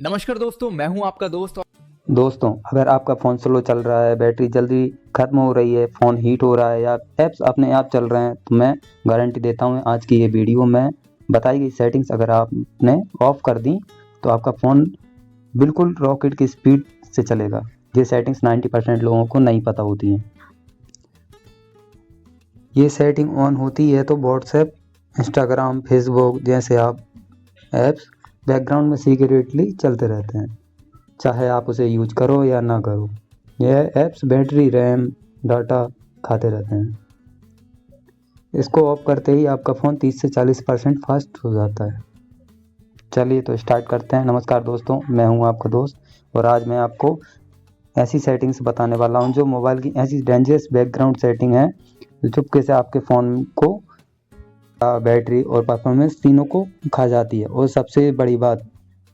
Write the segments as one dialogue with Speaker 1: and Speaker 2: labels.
Speaker 1: नमस्कार दोस्तों, मैं हूं आपका दोस्त।
Speaker 2: दोस्तों, अगर आपका फ़ोन स्लो चल रहा है, बैटरी जल्दी ख़त्म हो रही है, फ़ोन हीट हो रहा है या ऐप्स अपने आप चल रहे हैं, तो मैं गारंटी देता हूँ आज की ये वीडियो में बताई गई सेटिंग्स अगर आपने ऑफ़ कर दी तो आपका फ़ोन बिल्कुल रॉकेट की स्पीड से चलेगा। ये सेटिंग्स 90% लोगों को नहीं पता होती हैं। ये सेटिंग ऑन होती है तो व्हाट्सएप, इंस्टाग्राम, फेसबुक जैसे ऐप्स बैकग्राउंड में सीक्रेटली चलते रहते हैं, चाहे आप उसे यूज करो या ना करो। यह ऐप्स बैटरी, रैम, डाटा खाते रहते हैं। इसको ऑफ करते ही आपका फ़ोन 30 से 40% फास्ट हो जाता है। चलिए तो स्टार्ट करते हैं। नमस्कार दोस्तों, मैं हूं आपका दोस्त और आज मैं आपको ऐसी सेटिंग्स बताने वाला हूं जो मोबाइल की ऐसी डेंजरस बैकग्राउंड सेटिंग है जो चुपके से आपके फ़ोन को बैटरी और परफॉर्मेंस तीनों को खा जाती है। और सबसे बड़ी बात,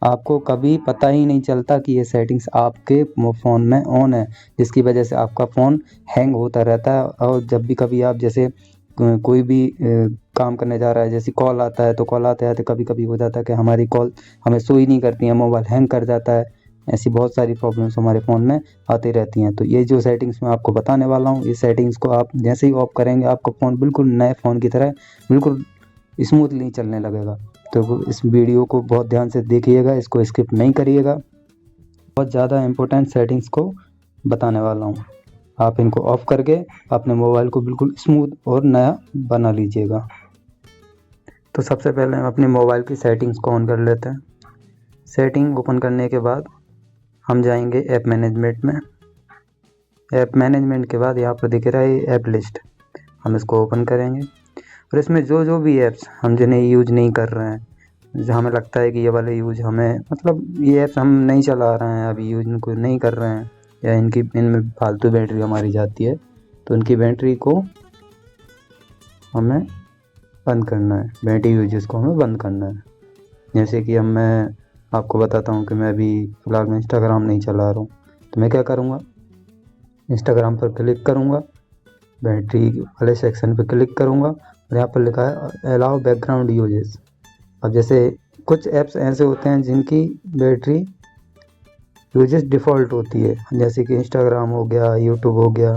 Speaker 2: आपको कभी पता ही नहीं चलता कि ये सेटिंग्स आपके फ़ोन में ऑन है, जिसकी वजह से आपका फ़ोन हैंग होता रहता है। और जब भी कभी आप जैसे कोई भी काम करने जा रहा है, जैसे कॉल आता है, तो कॉल आते-आते कभी-कभी हो जाता है कि हमारी कॉल हमें शो ही नहीं करती है, मोबाइल हैंग कर जाता है। ऐसी बहुत सारी प्रॉब्लम्स हमारे फ़ोन में आती रहती हैं। तो ये जो सेटिंग्स मैं आपको बताने वाला हूँ, इस सेटिंग्स को आप जैसे ही ऑफ करेंगे, आपका फ़ोन बिल्कुल नए फ़ोन की तरह बिल्कुल स्मूथली चलने लगेगा। तो इस वीडियो को बहुत ध्यान से देखिएगा, इसको स्किप नहीं करिएगा। बहुत ज़्यादा इम्पोर्टेंट सेटिंग्स को बताने वाला हूँ। आप इनको ऑफ करके अपने मोबाइल को बिल्कुल स्मूथ और नया बना लीजिएगा। तो सबसे पहले हम अपने मोबाइल की सेटिंग्स को ऑन कर लेते हैं। सेटिंग ओपन करने के बाद हम जाएंगे ऐप मैनेजमेंट में। ऐप मैनेजमेंट के बाद यहाँ पर दिख रहा है ऐप लिस्ट, हम इसको ओपन करेंगे और इसमें जो भी ऐप्स हम जिन्हें यूज नहीं कर रहे हैं, जो हमें लगता है कि ये वाले यूज हमें मतलब ये ऐप्स हम नहीं चला रहे हैं, अभी यूज इनको नहीं कर रहे हैं या इनमें फालतू बैटरी हमारी जाती है, तो इनकी बैटरी को हमें बंद करना है। बैटरी यूजेस को हमें बंद करना है। जैसे कि मैं आपको बताता हूँ कि मैं अभी फ़िलहाल में इंस्टाग्राम नहीं चला रहा हूँ, तो मैं क्या करूँगा, इंस्टाग्राम पर क्लिक करूँगा, बैटरी वाले सेक्शन पर क्लिक करूँगा और यहाँ पर लिखा है अलाउ बैकग्राउंड यूजेस। अब जैसे कुछ ऐप्स ऐसे होते हैं जिनकी बैटरी यूजेस डिफ़ॉल्ट होती है, जैसे कि इंस्टाग्राम हो गया, यूट्यूब हो गया।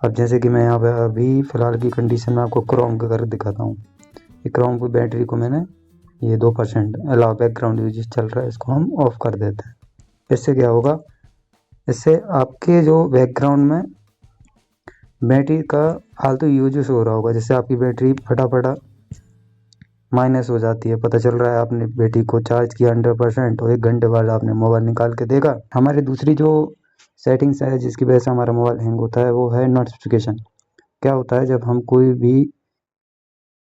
Speaker 2: अब जैसे कि मैं यहाँ पे अभी फ़िलहाल की कंडीशन में आपको क्रोम का कर दिखाता हूँ। ये क्रोम की बैटरी को मैंने ये 2% अलाउ बैकग्राउंड यूजेस चल रहा है, इसको हम ऑफ कर देते हैं। इससे क्या होगा, इससे आपके जो बैकग्राउंड में बैटरी का फालतू यूजेस हो रहा होगा, जिससे आपकी बैटरी फटाफट माइनस हो जाती है। पता चल रहा है आपने बैटरी को चार्ज किया 100% और 1 घंटे बाद आपने मोबाइल निकाल के देखा। हमारी दूसरी जो सेटिंग्स है जिसकी वजह से हमारा मोबाइल हैंग होता है, वो है नोटिफिकेशन। क्या होता है, जब हम कोई भी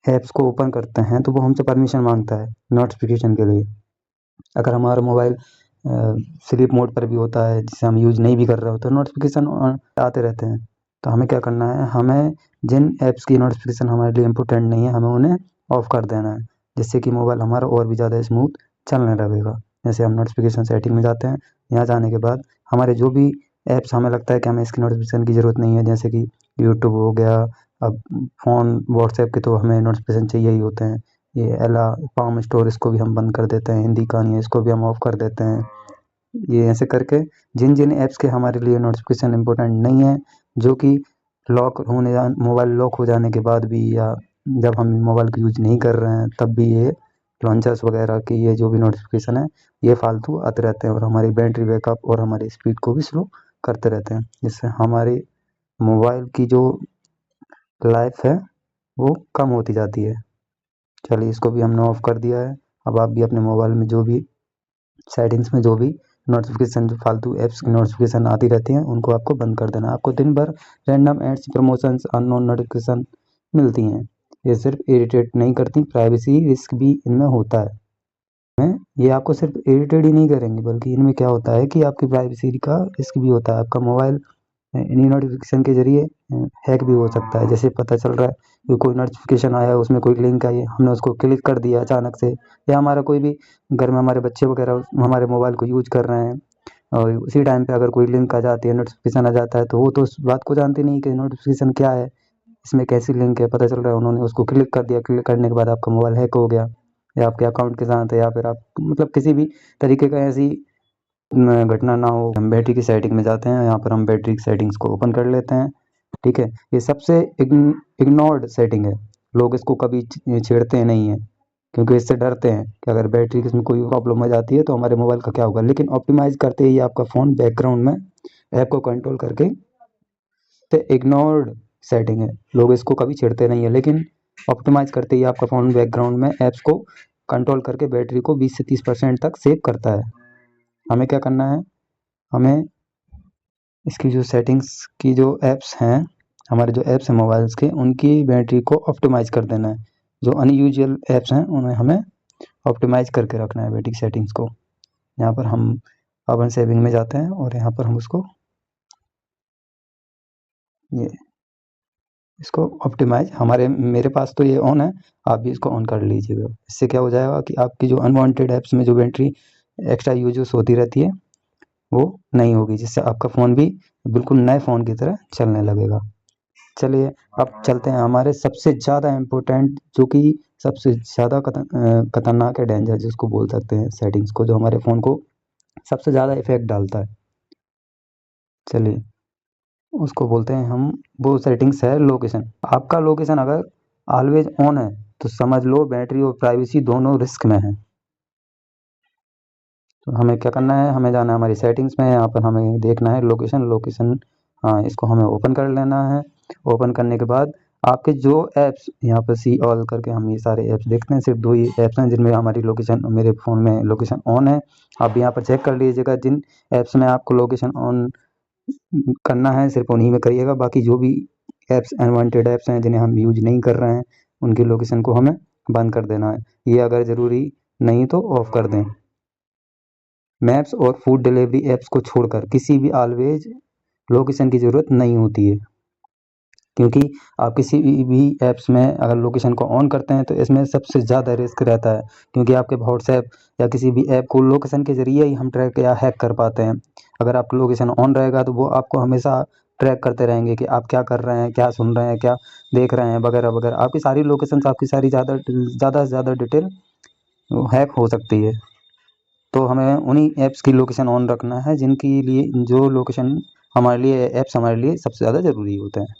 Speaker 2: ऐप्स को ओपन करते हैं तो वो हमसे परमिशन मांगता है नोटिफिकेशन के लिए। अगर हमारा मोबाइल स्लीप मोड पर भी होता है, जिसे हम यूज़ नहीं भी कर रहे हो, तो नोटिफिकेशन आते रहते हैं। तो हमें क्या करना है, हमें जिन ऐप्स की नोटिफिकेशन हमारे लिए इम्पोर्टेंट नहीं है, हमें उन्हें ऑफ कर देना है, जिससे कि मोबाइल हमारा और भी ज़्यादा स्मूथ चलने लगेगा। जैसे हम नोटिफिकेशन सेटिंग में जाते हैं, यहाँ जाने के बाद हमारे जो भी ऐप्स हमें लगता है कि हमें इसकी नोटिफिकेशन की ज़रूरत नहीं है, जैसे कि यूट्यूब हो गया, अब फ़ोन व्हाट्सएप के तो हमें नोटिफिकेशन चाहिए ही होते हैं। ये पाम स्टोर, इसको भी हम बंद कर देते हैं। हिंदी कहानियाँ, इसको भी हम ऑफ कर देते हैं। ये ऐसे करके जिन जिन ऐप्स के हमारे लिए नोटिफिकेशन इम्पोर्टेंट नहीं है, जो कि मोबाइल लॉक हो जाने के बाद भी या जब हम मोबाइल को यूज नहीं कर रहे हैं तब भी ये लॉन्चर्स वगैरह की ये जो भी नोटिफिकेशन है, ये फालतू आते रहते हैं और हमारी बैटरी बैकअप और हमारी स्पीड को भी स्लो करते रहते हैं, जिससे हमारी मोबाइल की जो लाइफ है वो कम होती जाती है। चलिए, इसको भी हमने ऑफ कर दिया है। अब आप भी अपने मोबाइल में जो भी सेटिंग्स में जो भी नोटिफिकेशन, जो फालतू ऐप्स की नोटिफिकेशन आती रहती हैं, उनको आपको बंद कर देना है। आपको दिन भर random ads, promotions, unknown notification मिलती हैं। ये सिर्फ इरिटेट नहीं करती, प्राइवेसी रिस्क भी इनमें होता है। ये आपको सिर्फ इरिटेट ही नहीं करेंगे, बल्कि इनमें क्या होता है कि आपकी प्राइवेसी का रिस्क भी होता है। आपका मोबाइल इन्हीं नोटिफिकेशन के जरिए हैक भी हो सकता है। जैसे पता चल रहा है कि कोई नोटिफिकेशन आया है, उसमें कोई लिंक आई है, हमने उसको क्लिक कर दिया अचानक से, या हमारा कोई भी घर में हमारे बच्चे वगैरह हमारे मोबाइल को यूज कर रहे हैं और उसी टाइम पे अगर कोई लिंक आ जाती है, नोटिफिकेशन आ जाता है, तो वो तो उस बात को जानते नहीं कि नोटिफिकेशन क्या है, इसमें कैसी लिंक है। पता चल रहा है उन्होंने उसको क्लिक कर दिया, क्लिक करने के बाद आपका मोबाइल हैक हो गया। या आपके अकाउंट के साथ है, या फिर आप मतलब किसी भी तरीके का ऐसी घटना ना हो। हम बैटरी की सेटिंग में जाते हैं, यहाँ पर हम बैटरी की सेटिंग्स को ओपन कर लेते हैं। ठीक है, ये सबसे इग्नोर्ड सेटिंग है, लोग इसको कभी छेड़ते नहीं हैं क्योंकि इससे डरते हैं कि अगर बैटरी की इसमें कोई प्रॉब्लम हो जाती है तो हमारे मोबाइल का क्या होगा। लेकिन ऑप्टिमाइज करते ही आपका फ़ोन बैकग्राउंड में ऐप को कंट्रोल करके इग्नोर्ड सेटिंग है, लोग इसको कभी छेड़ते नहीं है। लेकिन ऑप्टिमाइज करते ही आपका फ़ोन बैकग्राउंड में ऐप्स को कंट्रोल करके बैटरी को 20 से 30% तक सेव करता है। हमें क्या करना है, हमें इसकी जो सेटिंग्स की जो ऐप्स हैं, हमारे जो ऐप्स हैं मोबाइल्स के, उनकी बैटरी को ऑप्टिमाइज कर देना है। जो अनयूजुअल ऐप्स हैं उन्हें हमें ऑप्टिमाइज करके रखना है बैटरी सेटिंग्स को। यहाँ पर हम अपन सेविंग में जाते हैं और यहाँ पर हम उसको ये इसको ऑप्टिमाइज मेरे पास तो ये ऑन है, आप भी इसको ऑन कर लीजिएगा। इससे क्या हो जाएगा कि आपकी जो अनवांटेड ऐप्स में जो बैटरी एक्स्ट्रा यूजेस होती रहती है वो नहीं होगी, जिससे आपका फ़ोन भी बिल्कुल नए फ़ोन की तरह चलने लगेगा। चलिए अब चलते हैं हमारे सबसे ज़्यादा इम्पोर्टेंट, जो कि सबसे ज़्यादा खतरनाक है, डेंजर जिसको बोल सकते हैं, सेटिंग्स को, जो हमारे फ़ोन को सबसे ज़्यादा इफेक्ट डालता है। चलिए उसको बोलते हैं हम, वो सेटिंग्स है लोकेशन। आपका लोकेशन अगर ऑलवेज ऑन है तो समझ लो बैटरी और प्राइवेसी दोनों रिस्क में है। तो हमें क्या करना है, हमें जाना है हमारी सेटिंग्स में, यहाँ पर हमें देखना है लोकेशन। हाँ, इसको हमें ओपन कर लेना है। ओपन करने के बाद आपके जो ऐप्स, यहाँ पर सी ऑल करके हम ये सारे ऐप्स देखते हैं, सिर्फ 2 ही ऐप्स हैं जिनमें हमारी लोकेशन, मेरे फ़ोन में लोकेशन ऑन है। आप यहाँ पर चेक कर लीजिएगा, जिन ऐप्स में आपको लोकेशन ऑन करना है सिर्फ उन्हीं में करिएगा। बाकी जो भी ऐप्स अनवांटेड ऐप्स हैं जिन्हें हम यूज नहीं कर रहे हैं, उनकी लोकेशन को हमें बंद कर देना है। ये अगर ज़रूरी नहीं तो ऑफ कर दें। मैप्स और फूड डिलीवरी ऐप्स को छोड़कर किसी भी ऑलवेज लोकेशन की ज़रूरत नहीं होती है, क्योंकि आप किसी भी ऐप्स में अगर लोकेशन को ऑन करते हैं तो इसमें सबसे ज़्यादा रिस्क रहता है, क्योंकि आपके व्हाट्सएप या किसी भी ऐप को लोकेशन के ज़रिए ही हम ट्रैक या हैक कर पाते हैं। अगर आपका लोकेशन ऑन रहेगा तो वो आपको हमेशा ट्रैक करते रहेंगे कि आप क्या कर रहे हैं, क्या सुन रहे हैं, क्या देख रहे हैं, वगैरह वगैरह। आपकी सारी लोकेशन, आपकी सारी ज़्यादा से ज़्यादा डिटेल हैक हो सकती है। तो हमें उन्हीं ऐप्स की लोकेशन ऑन रखना है जिनके लिए, जो लोकेशन हमारे लिए, ऐप्स हमारे लिए सबसे ज़्यादा ज़रूरी होते हैं।